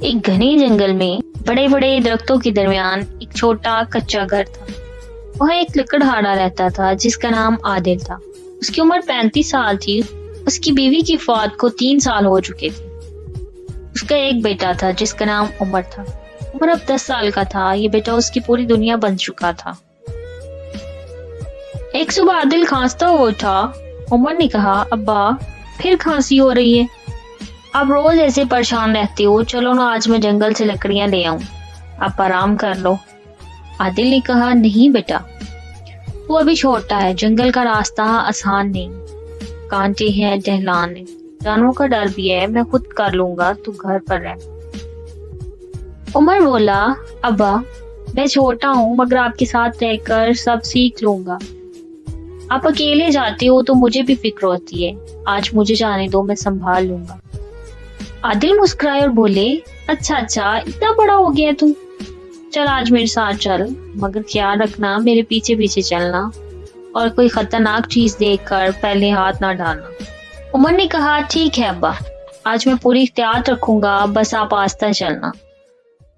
ایک گھنے جنگل میں بڑے بڑے درختوں کے درمیان ایک چھوٹا کچا گھر تھا۔ وہاں ایک لکڑہارا رہتا تھا جس کا نام عادل تھا۔ اس کی عمر 35 سال تھی۔ اس کی بیوی کی فوت کو 3 سال ہو چکے تھے۔ اس کا ایک بیٹا تھا جس کا نام عمر تھا۔ عمر اب 10 سال کا تھا۔ یہ بیٹا اس کی پوری دنیا بن چکا تھا۔ ایک صبح عادل کھانستا ہوا اٹھا۔ عمر نے کہا، ابا پھر کھانسی ہو رہی ہے؟ آپ روز ایسے پریشان رہتے ہو، چلو نا آج میں جنگل سے لکڑیاں لے آؤں، آپ آرام کر لو۔ عادل نے کہا، نہیں بیٹا، تو ابھی چھوٹا ہے، جنگل کا راستہ آسان نہیں، کانٹے ہیں، ڈھلان ہے، جانوروں کا ڈر بھی ہے، میں خود کر لوں گا، تو گھر پر رہ۔ عمر بولا، ابا میں چھوٹا ہوں مگر آپ کے ساتھ رہ کر سب سیکھ لوں گا۔ آپ اکیلے جاتے ہو تو مجھے بھی فکر ہوتی ہے، آج مجھے جانے دو، میں سنبھال لوں گا۔ عادل مسکرائے اور بولے، اچھا اتنا بڑا ہو گیا تو چل آج میرے ساتھ چل، مگر خیال رکھنا میرے پیچھے پیچھے چلنا اور کوئی خطرناک چیز دیکھ کر پہلے ہاتھ نہ ڈالنا۔ عمر نے کہا، ٹھیک ہے ابا، آج میں پوری احتیاط رکھوں گا، بس آپ آہستہ چلنا۔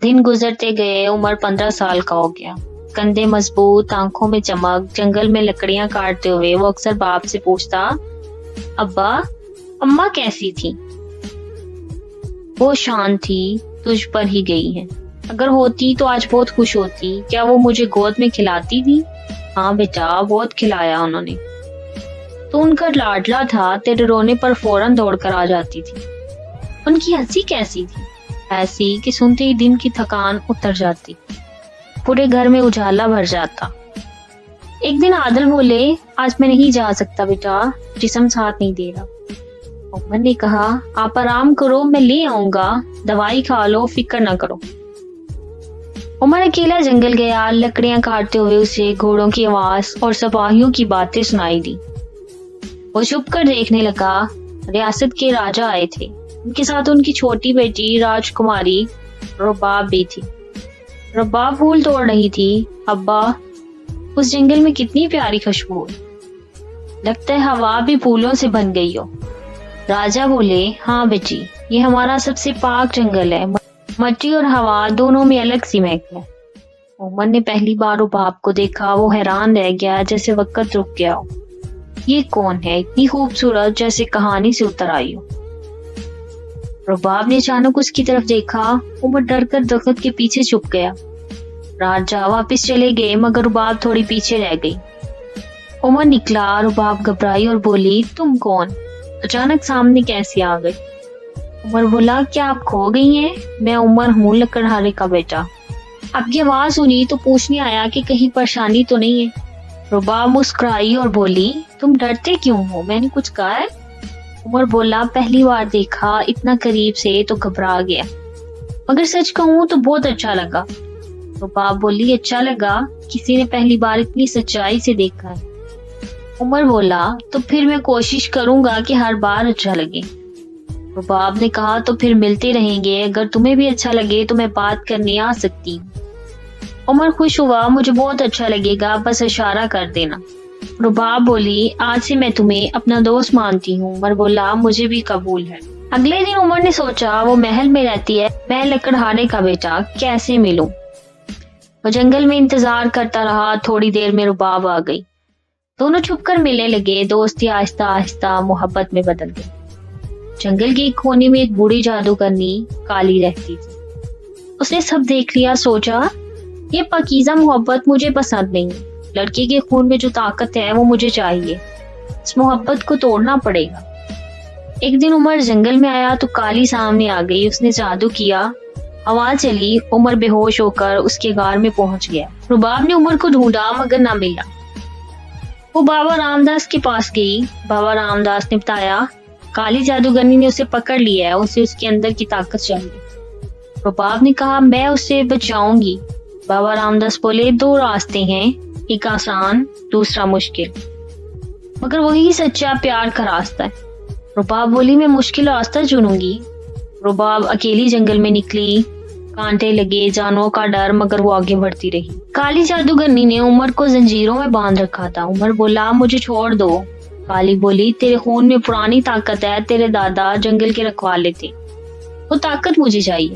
دن گزرتے گئے، عمر 15 سال کا ہو گیا۔ کندھے مضبوط، آنکھوں میں چمک، جنگل میں لکڑیاں کاٹتے ہوئے وہ اکثر باپ سے پوچھتا، ابا اماں کیسی تھی؟ وہ شان تھی، تجھ پر ہی گئی ہے، اگر ہوتی تو آج بہت خوش ہوتی۔ کیا وہ مجھے گود میں کھلاتی تھی؟ ہاں بیٹا، بہت کھلایا انہوں نے، تو ان کا لاڈلا تھا، تیرے رونے پر فوراً دوڑ کر آ جاتی تھی۔ ان کی ہنسی کیسی تھی؟ ایسی کہ سنتے ہی دن کی تھکان اتر جاتی، پورے گھر میں اجالا بھر جاتا۔ ایک دن عادل بولے، آج میں نہیں جا سکتا بیٹا، جسم ساتھ نہیں دے رہا۔ عمر نے کہا، آپ آرام کرو، میں لے آؤں گا، دوائی کھا لو، فکر نہ کرو۔ عمر اکیلا جنگل گیا، لکڑیاں کاٹتے ہوئے اسے گھوڑوں کی آواز اور سپاہیوں کی باتیں سنائی دی۔ وہ چھپ کر دیکھنے لگا۔ ریاست کے راجا آئے تھے، ان کے ساتھ ان کی چھوٹی بیٹی راجکماری رباب بھی تھی۔ رباب پھول توڑ رہی تھی۔ ابا، اس جنگل میں کتنی پیاری خوشبو ہے، لگتا ہے ہوا بھی پھولوں سے بن گئی ہو۔ راجا بولے، ہاں بیٹی، یہ ہمارا سب سے پاک جنگل ہے، مٹی اور ہوا دونوں میں الگ سی مہک ہے۔ عمر نے پہلی بار رباب کو دیکھا، وہ حیران رہ گیا، جیسے وقت رک گیا ہو۔ یہ کون ہے، اتنی خوبصورت، جیسے کہانی سے اتر آئی ہو۔ رباب نے اچانک اس کی طرف دیکھا۔ عمر ڈر کر درخت کے پیچھے چھپ گیا۔ راجا واپس چلے گئے مگر رباب تھوڑی پیچھے رہ گئی۔ عمر نکلا، رباب گھبرائی اور بولی، تم کون؟ اچانک سامنے کیسے آ گئی؟ عمر بولا، کیا آپ کھو گئی ہیں؟ میں عمر ہوں، لکڑہارے کا بیٹا۔ آپ کی آواز سنی تو پوچھنے آیا کہ کہیں پریشانی تو نہیں ہے۔ رباب مسکرائی اور بولی، تم ڈرتے کیوں ہو، میں نے کچھ کہا ہے؟ عمر بولا، پہلی بار دیکھا اتنا قریب سے تو گھبرا گیا، مگر سچ کہوں تو بہت اچھا لگا۔ رباب بولی، اچھا لگا؟ کسی نے پہلی بار اتنی سچائی سے دیکھا ہے۔ عمر بولا، تو پھر میں کوشش کروں گا کہ ہر بار اچھا لگے۔ رباب نے کہا، تو پھر ملتے رہیں گے، اگر تمہیں بھی اچھا لگے تو میں بات کرنے آ سکتی ہوں۔ عمر خوش ہوا، مجھے بہت اچھا لگے گا، بس اشارہ کر دینا۔ رباب بولی، آج سے میں تمہیں اپنا دوست مانتی ہوں۔ عمر بولا، مجھے بھی قبول ہے۔ اگلے دن عمر نے سوچا، وہ محل میں رہتی ہے، میں لکڑہارے کا بیٹا، کیسے ملوں؟ وہ جنگل میں انتظار کرتا رہا، تھوڑی دیر میں رباب آ گئی۔ دونوں چھپ کر ملنے لگے، دوستی آہستہ آہستہ محبت میں بدل گئی۔ جنگل کے ایک کونے میں ایک بوڑھی جادوگرنی کالی رہتی تھی۔ اس نے سب دیکھ لیا، سوچا، یہ پاکیزہ محبت مجھے پسند نہیں، لڑکی کے خون میں جو طاقت ہے وہ مجھے چاہیے، اس محبت کو توڑنا پڑے گا۔ ایک دن عمر جنگل میں آیا تو کالی سامنے آ گئی، اس نے جادو کیا، ہوا چلی، عمر بے ہوش ہو کر اس کے غار میں پہنچ گیا۔ رباب نے عمر کو ڈھونڈا مگر نہ ملا۔ وہ بابا رام داس کے پاس گئی۔ بابا رام داس نے بتایا، کالی جادوگرنی نے اسے پکڑ لیا ہے، اسے اس کے اندر کی طاقت چاہیے۔ رباب نے کہا، میں اسے بچاؤں گی۔ بابا رام داس بولے، 2 راستے ہیں، ایک آسان، دوسرا مشکل، مگر وہی سچا پیار کا راستہ ہے۔ رباب بولی، میں مشکل راستہ چنوں گی۔ رباب اکیلی جنگل میں نکلی، کانٹے لگے، جانوروں کا ڈر، مگر وہ آگے بڑھتی رہی۔ کالی جادوگرنی نے عمر کو زنجیروں میں باندھ رکھا تھا۔ عمر بولا، مجھے چھوڑ دو۔ کالی بولی، تیرے خون میں پرانی طاقت ہے، تیرے دادا جنگل کے رکھوالے تھے، وہ طاقت مجھے چاہیے۔